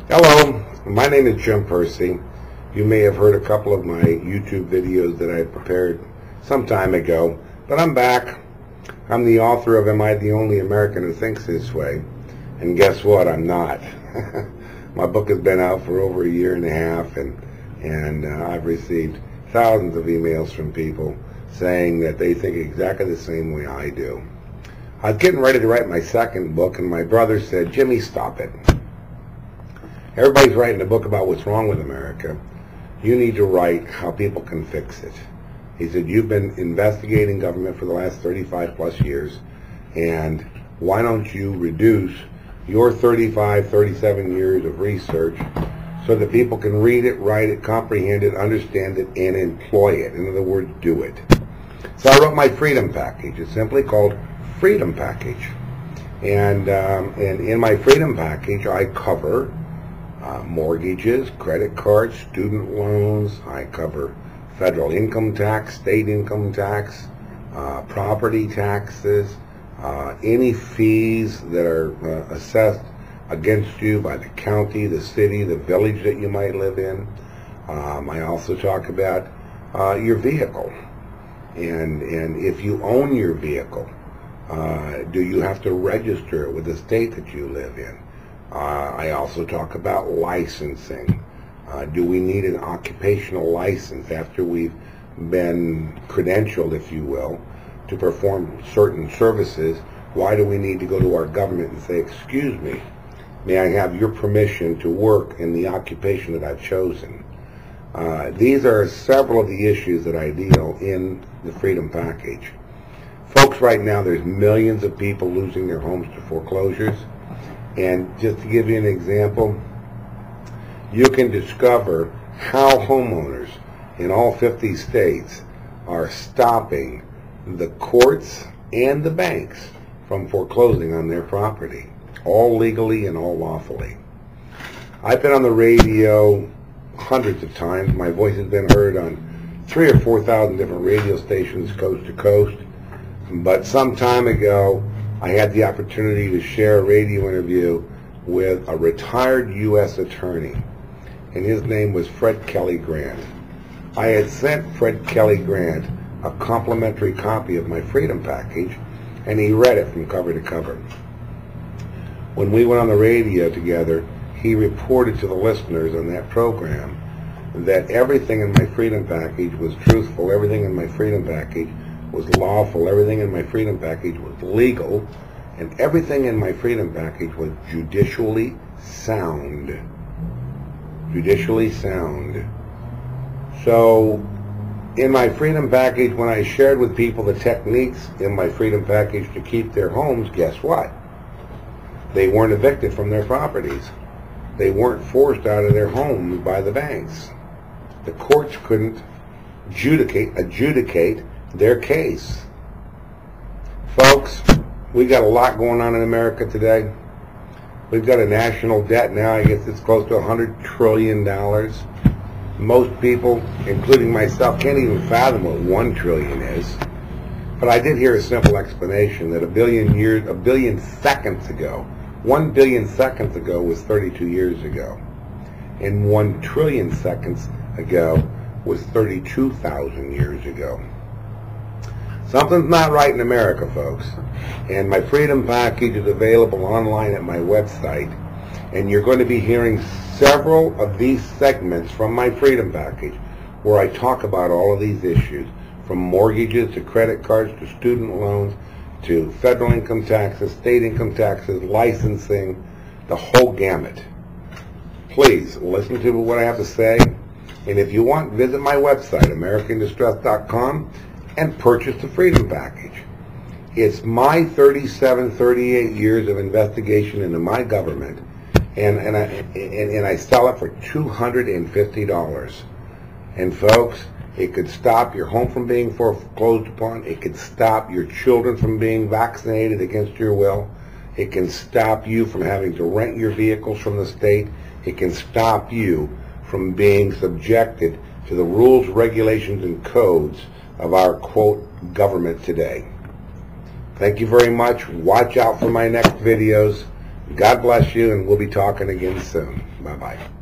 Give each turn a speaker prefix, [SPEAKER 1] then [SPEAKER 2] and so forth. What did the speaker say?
[SPEAKER 1] Hello, my name is Jim Purcey. You may have heard a couple of my YouTube videos that I prepared some time ago, but I'm back. I'm the author of Am I the Only American Who Thinks This Way? And guess what? I'm not. My book has been out for over a year and a half, and I've received thousands of emails from people saying that they think exactly the same way I do. I was getting ready to write my second book, and my brother said, "Jimmy, stop it. Everybody's writing a book about what's wrong with America. You need to write how people can fix it." He said, "You've been investigating government for the last 35 plus years, and why don't you reduce your 35, 37 years of research so that people can read it, write it, comprehend it, understand it, and employ it. In other words, do it." So I wrote my Freedom Package. It's simply called Freedom Package. And in my Freedom Package, I cover mortgages, credit cards, student loans. I cover federal income tax, state income tax, property taxes, any fees that are assessed against you by the county, the city, the village that you might live in. I also talk about your vehicle, and if you own your vehicle, do you have to register it with the state that you live in? I also talk about licensing. Do we need an occupational license after we've been credentialed, if you will, to perform certain services? Why do we need to go to our government and say, "Excuse me, may I have your permission to work in the occupation that I've chosen?" These are several of the issues that I deal in the Freedom Package. Folks, right now there's millions of people losing their homes to foreclosures. And just to give you an example, you can discover how homeowners in all 50 states are stopping the courts and the banks from foreclosing on their property, all legally and all lawfully. I've been on the radio hundreds of times. My voice has been heard on 3,000 or 4,000 different radio stations coast to coast. But some time ago, I had the opportunity to share a radio interview with a retired U.S. attorney, and his name was Fred Kelly Grant. I had sent Fred Kelly Grant a complimentary copy of my Freedom Package, and he read it from cover to cover. When we went on the radio together, he reported to the listeners on that program that everything in my Freedom Package was truthful, everything in my Freedom Package was lawful, everything in my Freedom Package was legal, and everything in my Freedom Package was judicially sound. Judicially sound. So, in my Freedom Package, when I shared with people the techniques in my Freedom Package to keep their homes, guess what? They weren't evicted from their properties. They weren't forced out of their homes by the banks. The courts couldn't adjudicate their case. Folks, we got a lot going on in America today. We've got a national debt now, I guess it's close to $100 trillion. Most people, including myself, can't even fathom what 1 trillion is. But I did hear a simple explanation that 1 billion seconds ago, 1 billion seconds ago was 32 years ago. And 1 trillion seconds ago was 32,000 years ago. Something's not right in America, folks. And my Freedom Package is available online at my website. And you're going to be hearing several of these segments from my Freedom Package where I talk about all of these issues, from mortgages to credit cards to student loans to federal income taxes, state income taxes, licensing, the whole gamut. Please listen to what I have to say. And if you want, visit my website, AmericanDistress.com, and purchase the Freedom Package. It's my 37, 38 years of investigation into my government, and I sell it for $250. And folks, it could stop your home from being foreclosed upon. It could stop your children from being vaccinated against your will. It can stop you from having to rent your vehicles from the state. It can stop you from being subjected to the rules, regulations, and codes of our, quote, government today. Thank you very much. Watch out for my next videos. God bless you, and we'll be talking again soon. Bye. Bye-bye.